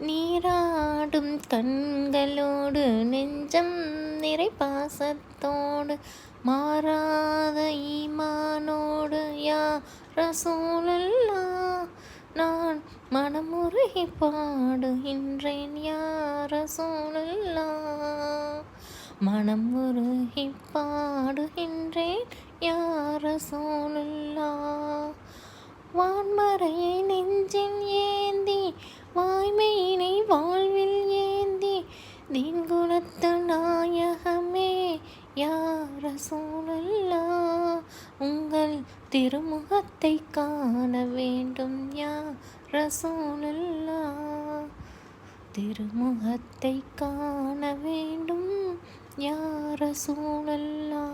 நீராடும் கண்களோடு நெஞ்சம் நிறை பாசத்தோடு மாறாத ஈமானோடு யா ரசூலல்லா நான் மனமுருகி பாடுகின்றேன் யா ரசூலல்லா மனமுருகி பாடுகின்றேன் யா ரசூலல்லா வான்மறையை நெஞ்சில் ஏந்தி வாய்மையினை வாழ்வில் ஏந்தி தீன் குலத்து நாயகமே யா ரசூலல்லா உங்கள் திருமுகத்தை காண வேண்டும் யா ரசூலல்லா திருமுகத்தை காண வேண்டும் யா ரசூலல்லா